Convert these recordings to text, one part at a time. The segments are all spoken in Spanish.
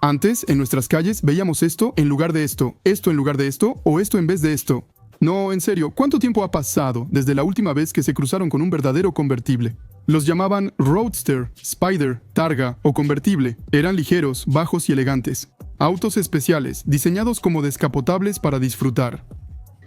Antes, en nuestras calles, veíamos esto en lugar de esto en lugar de esto, o esto en vez de esto. No, en serio, ¿cuánto tiempo ha pasado desde la última vez que se cruzaron con un verdadero convertible? Los llamaban Roadster, Spider, Targa o convertible. Eran ligeros, bajos y elegantes. Autos especiales, diseñados como descapotables para disfrutar.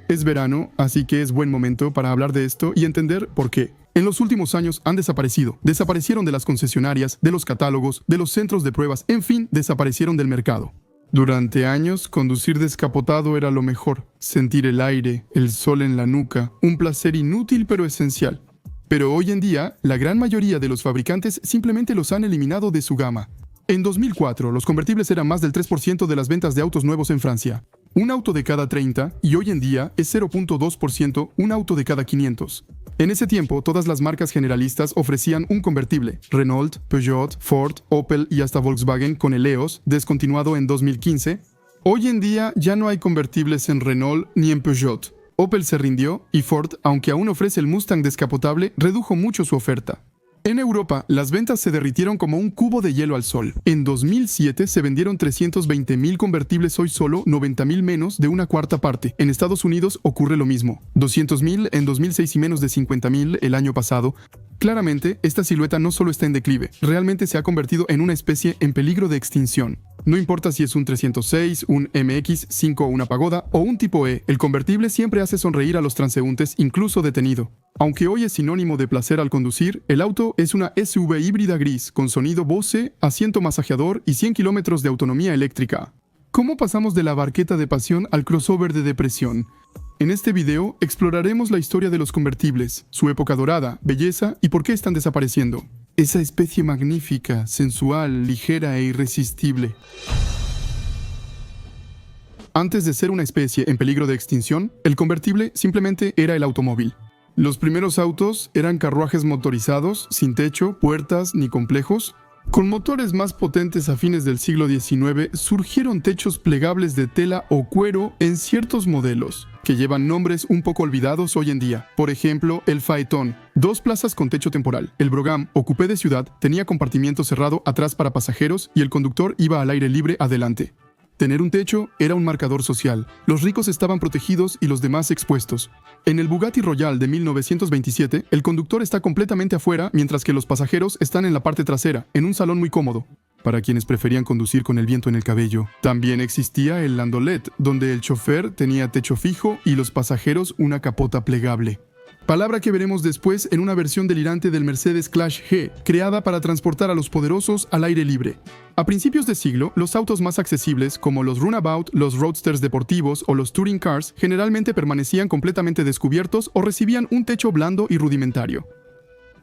Es verano, así que es buen momento para hablar de esto y entender por qué. En los últimos años han desaparecido. Desaparecieron de las concesionarias, de los catálogos, de los centros de pruebas, en fin, desaparecieron del mercado. Durante años, conducir descapotado era lo mejor. Sentir el aire, el sol en la nuca, un placer inútil pero esencial. Pero hoy en día, la gran mayoría de los fabricantes simplemente los han eliminado de su gama. En 2004, los convertibles eran más del 3% de las ventas de autos nuevos en Francia. Un auto de cada 30, y hoy en día es 0.2% un auto de cada 500. En ese tiempo, todas las marcas generalistas ofrecían un convertible. Renault, Peugeot, Ford, Opel y hasta Volkswagen con el EOS, descontinuado en 2015. Hoy en día ya no hay convertibles en Renault ni en Peugeot. Opel se rindió y Ford, aunque aún ofrece el Mustang descapotable, redujo mucho su oferta. En Europa, las ventas se derritieron como un cubo de hielo al sol. En 2007 se vendieron 320,000 convertibles, hoy solo 90,000 menos de una cuarta parte. En Estados Unidos ocurre lo mismo. 200,000 en 2006 y menos de 50,000 el año pasado. Claramente, esta silueta no solo está en declive, realmente se ha convertido en una especie en peligro de extinción. No importa si es un 306, un MX-5 o una Pagoda o un tipo E, el convertible siempre hace sonreír a los transeúntes, incluso detenido. Aunque hoy es sinónimo de placer al conducir, el auto es una SUV híbrida gris con sonido Bose, asiento masajeador y 100 kilómetros de autonomía eléctrica. ¿Cómo pasamos de la barqueta de pasión al crossover de depresión? En este video exploraremos la historia de los convertibles, su época dorada, belleza y por qué están desapareciendo. Esa especie magnífica, sensual, ligera e irresistible. Antes de ser una especie en peligro de extinción, el convertible simplemente era el automóvil. Los primeros autos eran carruajes motorizados, sin techo, puertas ni complejos. Con motores más potentes a fines del siglo XIX, surgieron techos plegables de tela o cuero en ciertos modelos, que llevan nombres un poco olvidados hoy en día. Por ejemplo, el Phaeton, 2 plazas con techo temporal. El Brougham o coupé de ciudad tenía compartimiento cerrado atrás para pasajeros y el conductor iba al aire libre adelante. Tener un techo era un marcador social. Los ricos estaban protegidos y los demás expuestos. En el Bugatti Royale de 1927, el conductor está completamente afuera, mientras que los pasajeros están en la parte trasera, en un salón muy cómodo, para quienes preferían conducir con el viento en el cabello. También existía el landolet, donde el chofer tenía techo fijo y los pasajeros una capota plegable. Palabra que veremos después en una versión delirante del Mercedes Clash G, creada para transportar a los poderosos al aire libre. A principios de siglo, los autos más accesibles, como los Runabout, los Roadsters deportivos o los Touring Cars, generalmente permanecían completamente descubiertos o recibían un techo blando y rudimentario.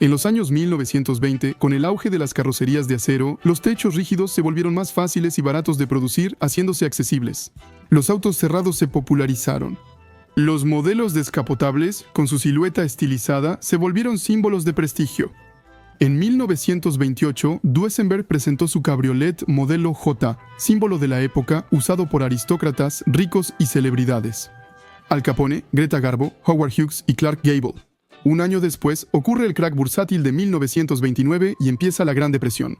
En los años 1920, con el auge de las carrocerías de acero, los techos rígidos se volvieron más fáciles y baratos de producir, haciéndose accesibles. Los autos cerrados se popularizaron. Los modelos descapotables, con su silueta estilizada, se volvieron símbolos de prestigio. En 1928, Duesenberg presentó su cabriolet modelo J, símbolo de la época, usado por aristócratas, ricos y celebridades. Al Capone, Greta Garbo, Howard Hughes y Clark Gable. Un año después, ocurre el crack bursátil de 1929 y empieza la Gran Depresión.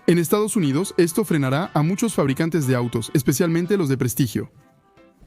En Estados Unidos, esto frenará a muchos fabricantes de autos, especialmente los de prestigio.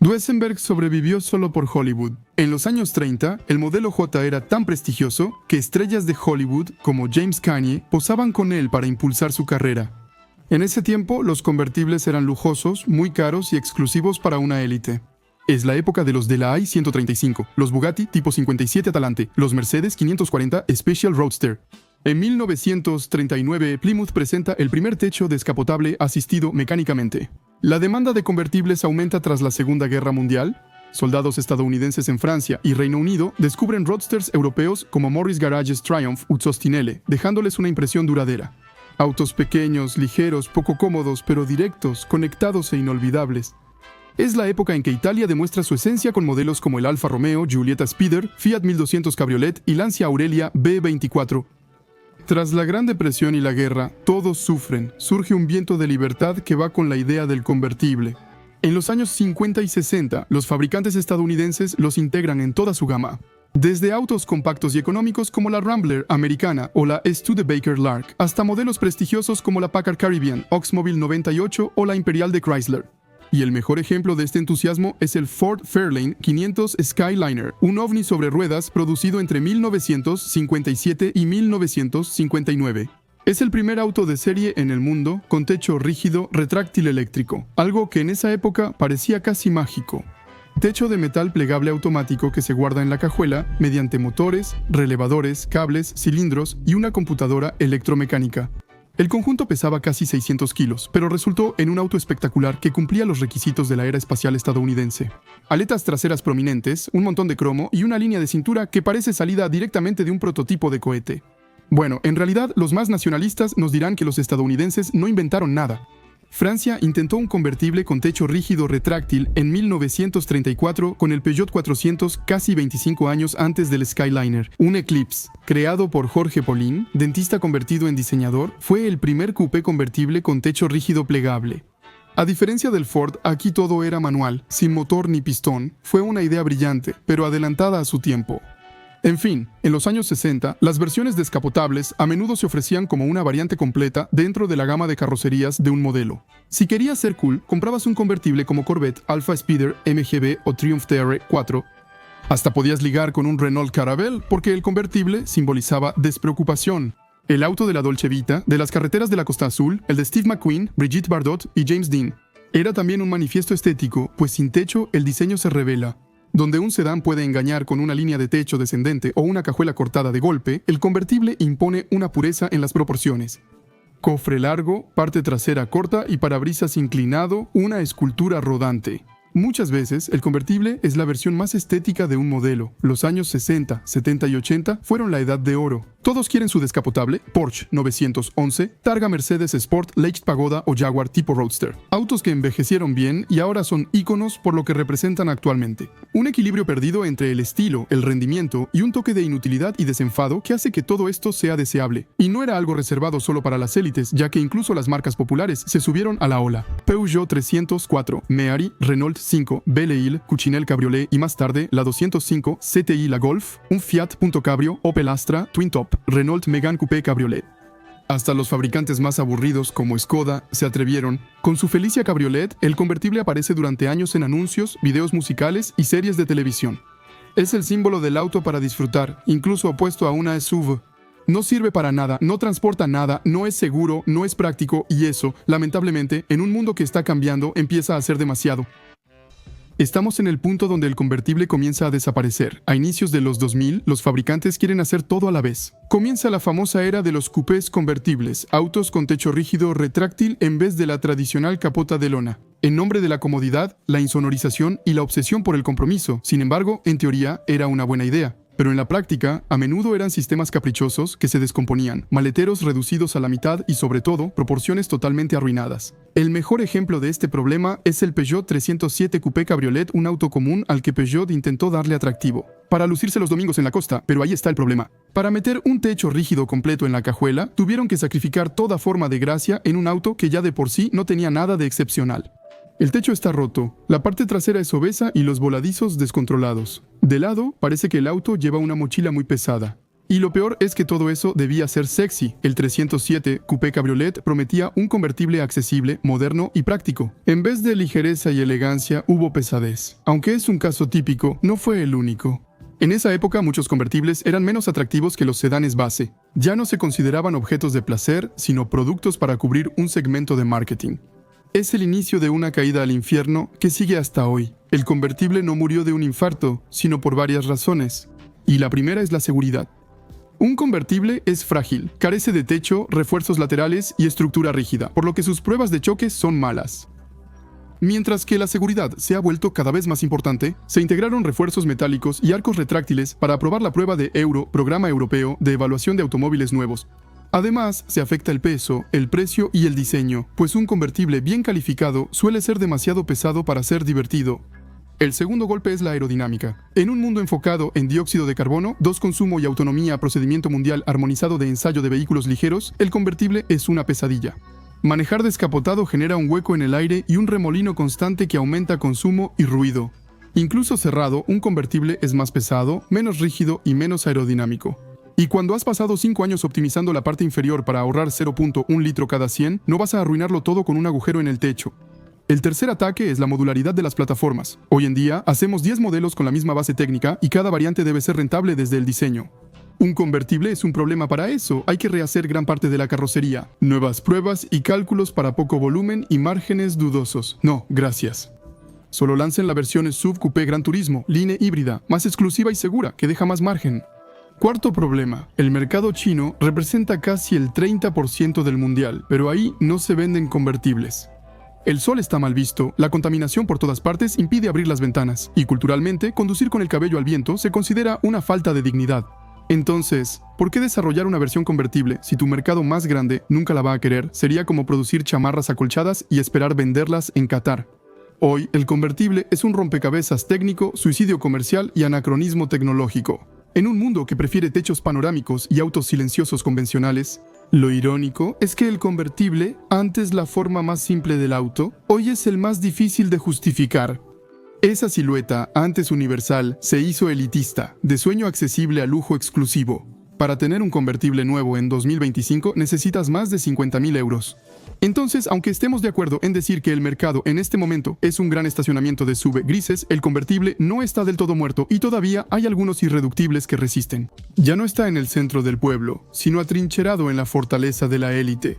Duesenberg sobrevivió solo por Hollywood. En los años 30, el modelo J era tan prestigioso que estrellas de Hollywood, como James Cagney, posaban con él para impulsar su carrera. En ese tiempo, los convertibles eran lujosos, muy caros y exclusivos para una élite. Es la época de los Delahaye 135, los Bugatti tipo 57 Atalante, los Mercedes 540 Special Roadster. En 1939, Plymouth presenta el primer techo descapotable asistido mecánicamente. La demanda de convertibles aumenta tras la Segunda Guerra Mundial. Soldados estadounidenses en Francia y Reino Unido descubren roadsters europeos como Morris Garage's Triumph u Sostinelle, dejándoles una impresión duradera. Autos pequeños, ligeros, poco cómodos, pero directos, conectados e inolvidables. Es la época en que Italia demuestra su esencia con modelos como el Alfa Romeo Giulietta Spider, Fiat 1200 Cabriolet y Lancia Aurelia B24. Tras la Gran Depresión y la guerra, todos sufren. Surge un viento de libertad que va con la idea del convertible. En los años 50 y 60, los fabricantes estadounidenses los integran en toda su gama. Desde autos compactos y económicos como la Rambler americana o la Studebaker Lark, hasta modelos prestigiosos como la Packard Caribbean, Oldsmobile 98 o la Imperial de Chrysler. Y el mejor ejemplo de este entusiasmo es el Ford Fairlane 500 Skyliner, un ovni sobre ruedas producido entre 1957 y 1959. Es el primer auto de serie en el mundo con techo rígido retráctil eléctrico, algo que en esa época parecía casi mágico. Techo de metal plegable automático que se guarda en la cajuela mediante motores, relevadores, cables, cilindros y una computadora electromecánica. El conjunto pesaba casi 600 kilos, pero resultó en un auto espectacular que cumplía los requisitos de la era espacial estadounidense. Aletas traseras prominentes, un montón de cromo y una línea de cintura que parece salida directamente de un prototipo de cohete. Bueno, en realidad los más nacionalistas nos dirán que los estadounidenses no inventaron nada. Francia intentó un convertible con techo rígido retráctil en 1934 con el Peugeot 400 casi 25 años antes del Skyliner. Un Eclipse, creado por Jorge Paulin, dentista convertido en diseñador, fue el primer coupé convertible con techo rígido plegable. A diferencia del Ford, aquí todo era manual, sin motor ni pistón. Fue una idea brillante, pero adelantada a su tiempo. En fin, en los años 60, las versiones descapotables a menudo se ofrecían como una variante completa dentro de la gama de carrocerías de un modelo. Si querías ser cool, comprabas un convertible como Corvette, Alfa Spider, MGB o Triumph TR4. Hasta podías ligar con un Renault Caravelle porque el convertible simbolizaba despreocupación. El auto de la Dolce Vita, de las carreteras de la Costa Azul, el de Steve McQueen, Brigitte Bardot y James Dean. Era también un manifiesto estético, pues sin techo el diseño se revela. Donde un sedán puede engañar con una línea de techo descendente o una cajuela cortada de golpe, el convertible impone una pureza en las proporciones. Cofre largo, parte trasera corta y parabrisas inclinado, una escultura rodante. Muchas veces, el convertible es la versión más estética de un modelo. Los años 60, 70 y 80 fueron la edad de oro. Todos quieren su descapotable, Porsche 911, Targa Mercedes Sport, Lake Pagoda o Jaguar tipo Roadster. Autos que envejecieron bien y ahora son íconos por lo que representan actualmente. Un equilibrio perdido entre el estilo, el rendimiento y un toque de inutilidad y desenfado que hace que todo esto sea deseable. Y no era algo reservado solo para las élites, ya que incluso las marcas populares se subieron a la ola. Peugeot 304, Méhari, Renault 5, Belle-Île, Cuccinell Cabriolet y más tarde la 205, CTI La Golf, un Fiat Punto Cabrio, Opel Astra, Twin Top, Renault Megane Coupé Cabriolet. Hasta los fabricantes más aburridos como Skoda se atrevieron. Con su Felicia Cabriolet, el convertible aparece durante años en anuncios, videos musicales y series de televisión. Es el símbolo del auto para disfrutar, incluso opuesto a una SUV. No sirve para nada, no transporta nada, no es seguro, no es práctico y eso, lamentablemente, en un mundo que está cambiando, empieza a ser demasiado. Estamos en el punto donde el convertible comienza a desaparecer. A inicios de los 2000, los fabricantes quieren hacer todo a la vez. Comienza la famosa era de los coupés convertibles, autos con techo rígido retráctil en vez de la tradicional capota de lona. En nombre de la comodidad, la insonorización y la obsesión por el compromiso. Sin embargo, en teoría, era una buena idea. Pero en la práctica, a menudo eran sistemas caprichosos que se descomponían, maleteros reducidos a la mitad y sobre todo, proporciones totalmente arruinadas. El mejor ejemplo de este problema es el Peugeot 307 Coupé Cabriolet, un auto común al que Peugeot intentó darle atractivo, para lucirse los domingos en la costa, pero ahí está el problema. Para meter un techo rígido completo en la cajuela, tuvieron que sacrificar toda forma de gracia en un auto que ya de por sí no tenía nada de excepcional. El techo está roto, la parte trasera es obesa y los voladizos descontrolados. De lado, parece que el auto lleva una mochila muy pesada. Y lo peor es que todo eso debía ser sexy. El 307 Coupé Cabriolet prometía un convertible accesible, moderno y práctico. En vez de ligereza y elegancia, hubo pesadez. Aunque es un caso típico, no fue el único. En esa época muchos convertibles eran menos atractivos que los sedanes base. Ya no se consideraban objetos de placer, sino productos para cubrir un segmento de marketing. Es el inicio de una caída al infierno que sigue hasta hoy. El convertible no murió de un infarto, sino por varias razones. Y la primera es la seguridad. Un convertible es frágil, carece de techo, refuerzos laterales y estructura rígida, por lo que sus pruebas de choque son malas. Mientras que la seguridad se ha vuelto cada vez más importante, se integraron refuerzos metálicos y arcos retráctiles para aprobar la prueba de Euro, Programa Europeo de Evaluación de Automóviles Nuevos. Además, se afecta el peso, el precio y el diseño, pues un convertible bien calificado suele ser demasiado pesado para ser divertido. El segundo golpe es la aerodinámica. En un mundo enfocado en dióxido de carbono, consumo y autonomía, procedimiento mundial armonizado de ensayo de vehículos ligeros, el convertible es una pesadilla. Manejar descapotado genera un hueco en el aire y un remolino constante que aumenta consumo y ruido. Incluso cerrado, un convertible es más pesado, menos rígido y menos aerodinámico. Y cuando has pasado 5 años optimizando la parte inferior para ahorrar 0.1 litro cada 100, no vas a arruinarlo todo con un agujero en el techo. El tercer ataque es la modularidad de las plataformas. Hoy en día, hacemos 10 modelos con la misma base técnica y cada variante debe ser rentable desde el diseño. Un convertible es un problema para eso, hay que rehacer gran parte de la carrocería. Nuevas pruebas y cálculos para poco volumen y márgenes dudosos. No, gracias. Solo lancen la versión SUV Coupé Gran Turismo, línea híbrida, más exclusiva y segura, que deja más margen. Cuarto problema, el mercado chino representa casi el 30% del mundial, pero ahí no se venden convertibles. El sol está mal visto, la contaminación por todas partes impide abrir las ventanas, y culturalmente, conducir con el cabello al viento se considera una falta de dignidad. Entonces, ¿por qué desarrollar una versión convertible si tu mercado más grande nunca la va a querer? Sería como producir chamarras acolchadas y esperar venderlas en Qatar. Hoy, el convertible es un rompecabezas técnico, suicidio comercial y anacronismo tecnológico. En un mundo que prefiere techos panorámicos y autos silenciosos convencionales, lo irónico es que el convertible, antes la forma más simple del auto, hoy es el más difícil de justificar. Esa silueta, antes universal, se hizo elitista, de sueño accesible a lujo exclusivo. Para tener un convertible nuevo en 2025 necesitas más de 50.000 euros. Entonces, aunque estemos de acuerdo en decir que el mercado en este momento es un gran estacionamiento de SUV grises, el convertible no está del todo muerto y todavía hay algunos irreductibles que resisten. Ya no está en el centro del pueblo, sino atrincherado en la fortaleza de la élite.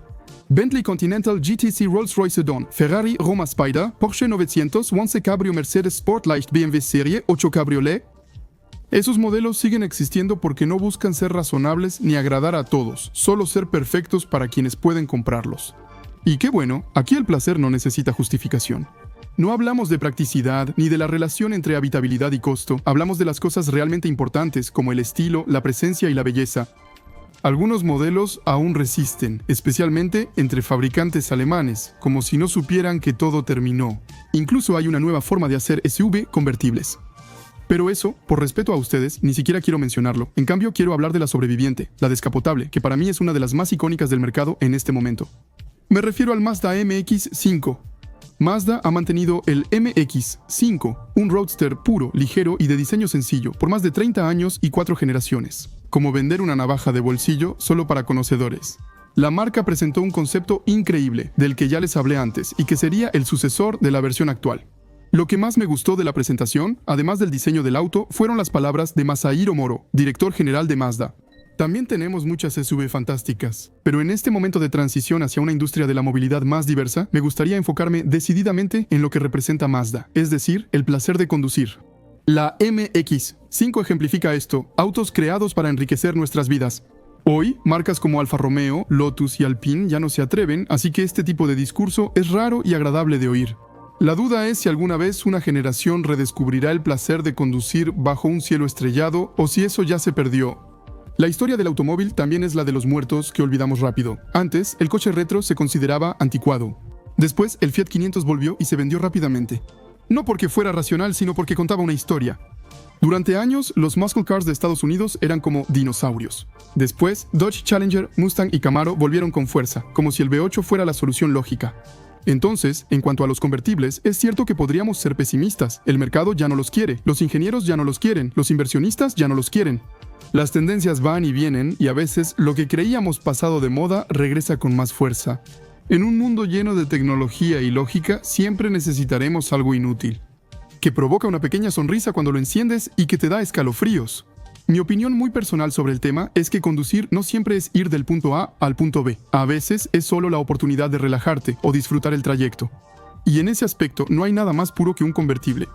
Bentley Continental GTC Rolls-Royce Sedan, Ferrari Roma Spider, Porsche 900, Once Cabrio Mercedes Sportleicht BMW Serie 8 Cabriolet. Esos modelos siguen existiendo porque no buscan ser razonables ni agradar a todos, solo ser perfectos para quienes pueden comprarlos. Y qué bueno, aquí el placer no necesita justificación. No hablamos de practicidad ni de la relación entre habitabilidad y costo, hablamos de las cosas realmente importantes como el estilo, la presencia y la belleza. Algunos modelos aún resisten, especialmente entre fabricantes alemanes, como si no supieran que todo terminó. Incluso hay una nueva forma de hacer SUV convertibles. Pero eso, por respeto a ustedes, ni siquiera quiero mencionarlo. En cambio, quiero hablar de la sobreviviente, la descapotable, que para mí es una de las más icónicas del mercado en este momento. Me refiero al Mazda MX-5. Mazda ha mantenido el MX-5, un roadster puro, ligero y de diseño sencillo, por más de 30 años y 4 generaciones. Como vender una navaja de bolsillo solo para conocedores. La marca presentó un concepto increíble, del que ya les hablé antes, y que sería el sucesor de la versión actual. Lo que más me gustó de la presentación, además del diseño del auto, fueron las palabras de Masahiro Moro, director general de Mazda. También tenemos muchas SUV fantásticas, pero en este momento de transición hacia una industria de la movilidad más diversa, me gustaría enfocarme decididamente en lo que representa Mazda, es decir, el placer de conducir. La MX-5 ejemplifica esto, autos creados para enriquecer nuestras vidas. Hoy, marcas como Alfa Romeo, Lotus y Alpine ya no se atreven, así que este tipo de discurso es raro y agradable de oír. La duda es si alguna vez una generación redescubrirá el placer de conducir bajo un cielo estrellado o si eso ya se perdió. La historia del automóvil también es la de los muertos que olvidamos rápido. Antes, el coche retro se consideraba anticuado. Después, el Fiat 500 volvió y se vendió rápidamente. No porque fuera racional, sino porque contaba una historia. Durante años, los muscle cars de Estados Unidos eran como dinosaurios. Después, Dodge Challenger, Mustang y Camaro volvieron con fuerza, como si el V8 fuera la solución lógica. Entonces, en cuanto a los convertibles, es cierto que podríamos ser pesimistas. El mercado ya no los quiere, los ingenieros ya no los quieren, los inversionistas ya no los quieren. Las tendencias van y vienen y a veces lo que creíamos pasado de moda regresa con más fuerza. En un mundo lleno de tecnología y lógica, siempre necesitaremos algo inútil, que provoca una pequeña sonrisa cuando lo enciendes y que te da escalofríos. Mi opinión muy personal sobre el tema es que conducir no siempre es ir del punto A al punto B. A veces es solo la oportunidad de relajarte o disfrutar el trayecto. Y en ese aspecto no hay nada más puro que un convertible.